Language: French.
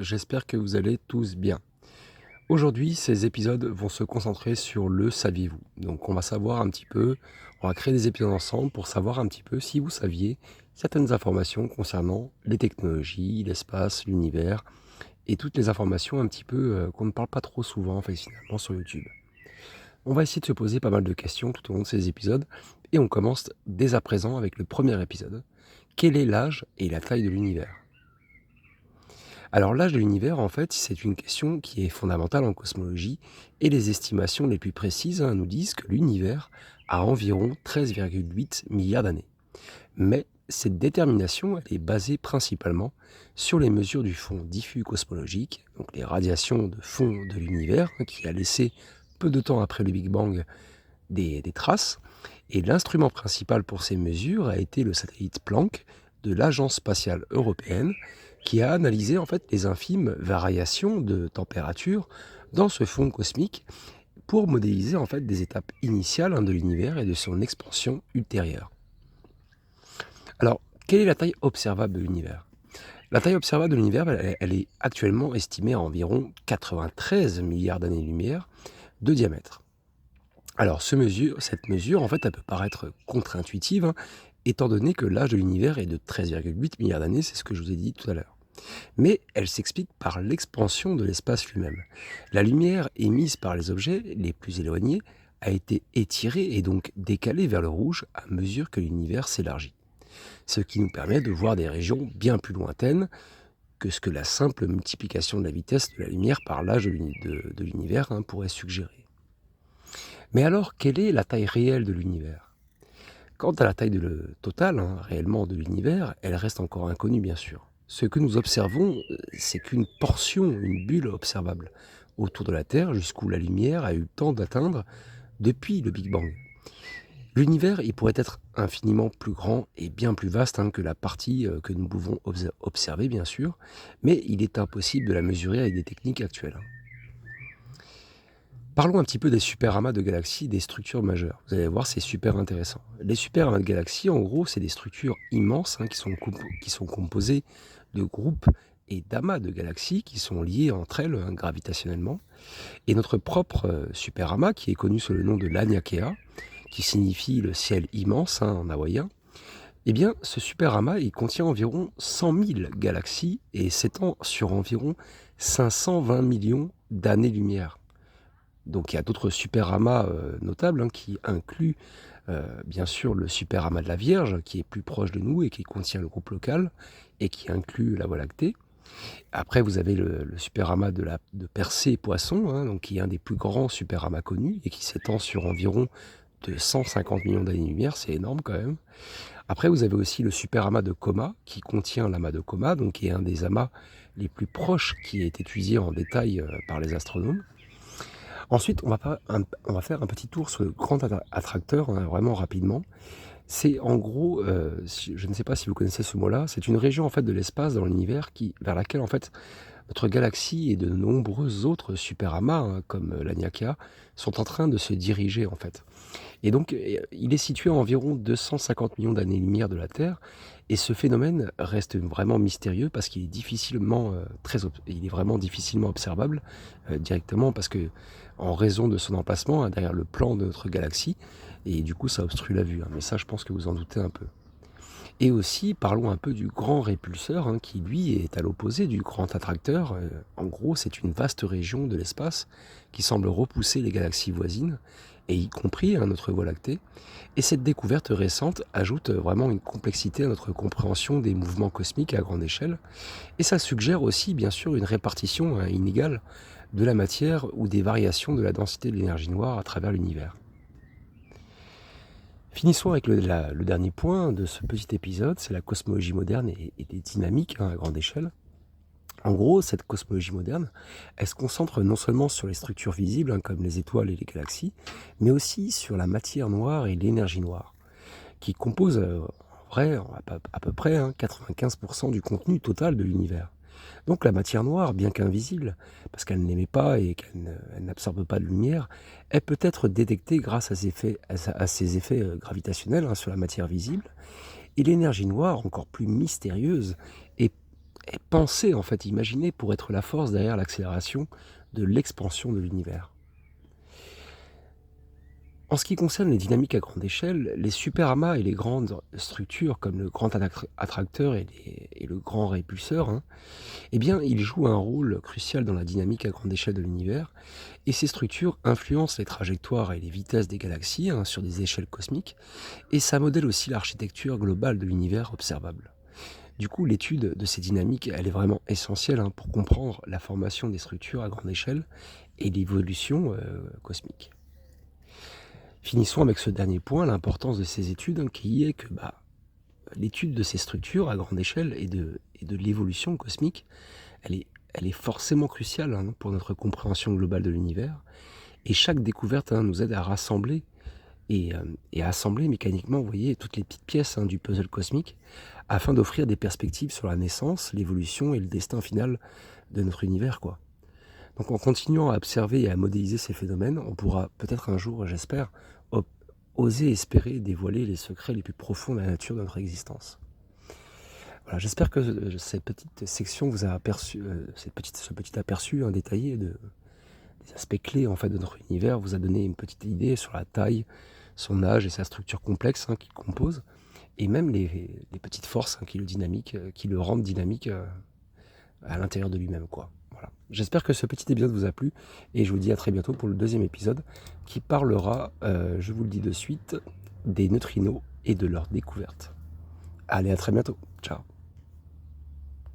J'espère que vous allez tous bien. Aujourd'hui, ces épisodes vont se concentrer sur le saviez-vous. Donc on va savoir un petit peu, on va créer des épisodes ensemble pour savoir un petit peu si vous saviez certaines informations concernant les technologies, l'espace, l'univers et toutes les informations un petit peu qu'on ne parle pas trop souvent en fait, finalement sur YouTube. On va essayer de se poser pas mal de questions tout au long de ces épisodes et on commence dès à présent avec le premier épisode. Quel est l'âge et la taille de l'univers? Alors l'âge de l'univers, en fait, c'est une question qui est fondamentale en cosmologie et les estimations les plus précises nous disent que l'univers a environ 13,8 milliards d'années. Mais cette détermination, elle est basée principalement sur les mesures du fond diffus cosmologique, donc les radiations de fond de l'univers, qui a laissé peu de temps après le Big Bang des traces. Et l'instrument principal pour ces mesures a été le satellite Planck de l'Agence spatiale européenne, qui a analysé en fait les infimes variations de température dans ce fond cosmique pour modéliser en fait des étapes initiales de l'univers et de son expansion ultérieure. Alors, quelle est la taille observable de l'univers? La taille observable de l'univers, elle est actuellement estimée à environ 93 milliards d'années-lumière de diamètre. Alors, cette mesure, en fait, elle peut paraître contre-intuitive, étant donné que l'âge de l'univers est de 13,8 milliards d'années, c'est ce que je vous ai dit tout à l'heure. Mais elle s'explique par l'expansion de l'espace lui-même. La lumière émise par les objets les plus éloignés a été étirée et donc décalée vers le rouge à mesure que l'univers s'élargit. Ce qui nous permet de voir des régions bien plus lointaines que ce que la simple multiplication de la vitesse de la lumière par l'âge de l'univers pourrait suggérer. Mais alors, quelle est la taille réelle de l'univers? Quant à la taille totale, réellement de l'univers, elle reste encore inconnue bien sûr. Ce que nous observons, c'est qu'une portion, une bulle observable autour de la Terre jusqu'où la lumière a eu le temps d'atteindre depuis le Big Bang. L'univers, il pourrait être infiniment plus grand et bien plus vaste que la partie que nous pouvons observer bien sûr, mais il est impossible de la mesurer avec des techniques actuelles. Parlons un petit peu des superamas de galaxies, des structures majeures. Vous allez voir, c'est super intéressant. Les superamas de galaxies, en gros, c'est des structures immenses qui sont composées de groupes et d'amas de galaxies qui sont liées entre elles gravitationnellement. Et notre propre superamas, qui est connu sous le nom de l'Aniakea, qui signifie le ciel immense en hawaïen, eh bien, ce superamas, il contient environ 100 000 galaxies et s'étend sur environ 520 millions d'années-lumière. Donc il y a d'autres superamas notables qui incluent bien sûr le superamas de la Vierge, qui est plus proche de nous et qui contient le groupe local et qui inclut la Voie lactée. Après, vous avez le superamas de Persée et Poisson, donc qui est un des plus grands superamas connus et qui s'étend sur environ de 150 millions d'années-lumière, c'est énorme quand même. Après, vous avez aussi le superamas de Coma, qui contient l'amas de Coma, donc qui est un des amas les plus proches qui est étudié en détail par les astronomes. Ensuite, on va faire un petit tour sur le grand attracteur, vraiment rapidement. C'est en gros, je ne sais pas si vous connaissez ce mot-là, c'est une région en fait de l'espace dans l'univers vers laquelle en fait notre galaxie et de nombreux autres superamas, comme l'Aniakea, sont en train de se diriger en fait. Et donc, il est situé à environ 250 millions d'années-lumière de la Terre, et ce phénomène reste vraiment mystérieux parce qu'il est il est vraiment difficilement observable directement parce que, en raison de son emplacement derrière le plan de notre galaxie, et du coup, ça obstrue la vue. Mais ça, je pense que vous en doutez un peu. Et aussi, parlons un peu du grand répulseur, qui lui est à l'opposé du grand attracteur. En gros, c'est une vaste région de l'espace qui semble repousser les galaxies voisines, et y compris notre Voie lactée. Et cette découverte récente ajoute vraiment une complexité à notre compréhension des mouvements cosmiques à grande échelle. Et ça suggère aussi, bien sûr, une répartition inégale de la matière ou des variations de la densité de l'énergie noire à travers l'univers. Finissons avec le dernier point de ce petit épisode, c'est la cosmologie moderne et des dynamiques à grande échelle. En gros, cette cosmologie moderne, elle se concentre non seulement sur les structures visibles, comme les étoiles et les galaxies, mais aussi sur la matière noire et l'énergie noire, qui composent en vrai à peu près 95% du contenu total de l'univers. Donc la matière noire, bien qu'invisible, parce qu'elle n'émet pas et elle n'absorbe pas de lumière, elle peut être détectée grâce à ses effets gravitationnels sur la matière visible. Et l'énergie noire, encore plus mystérieuse, est, est pensé, en fait, imaginé pour être la force derrière l'accélération de l'expansion de l'univers. En ce qui concerne les dynamiques à grande échelle, les superamas et les grandes structures comme le grand attracteur et le grand répulseur, hein, eh bien, ils jouent un rôle crucial dans la dynamique à grande échelle de l'univers, et ces structures influencent les trajectoires et les vitesses des galaxies, hein, sur des échelles cosmiques, et ça modèle aussi l'architecture globale de l'univers observable. Du coup, l'étude de ces dynamiques, elle est vraiment essentielle, hein, pour comprendre la formation des structures à grande échelle et l'évolution cosmique. Finissons avec ce dernier point, l'importance de ces études, hein, qui est que l'étude de ces structures à grande échelle et de l'évolution cosmique, elle est, elle est forcément cruciale, hein, pour notre compréhension globale de l'univers. Et chaque découverte, hein, nous aide à rassembler et à assembler mécaniquement, vous voyez, toutes les petites pièces, hein, du puzzle cosmique, afin d'offrir des perspectives sur la naissance, l'évolution et le destin final de notre univers, quoi. Donc en continuant à observer et à modéliser ces phénomènes, on pourra peut-être un jour, j'espère, op- oser espérer dévoiler les secrets les plus profonds de la nature de notre existence. Voilà, j'espère que cette petite section vous a aperçu, ce petit aperçu, hein, détaillé des aspects clés, en fait, de notre univers vous a donné une petite idée sur la taille, son âge et sa structure complexe, hein, qui le compose, et même les petites forces, hein, qui le rendent dynamique, à l'intérieur de lui-même, quoi. Voilà. J'espère que ce petit épisode vous a plu, et je vous dis à très bientôt pour le deuxième épisode qui parlera, je vous le dis de suite, des neutrinos et de leur découverte. Allez, à très bientôt. Ciao.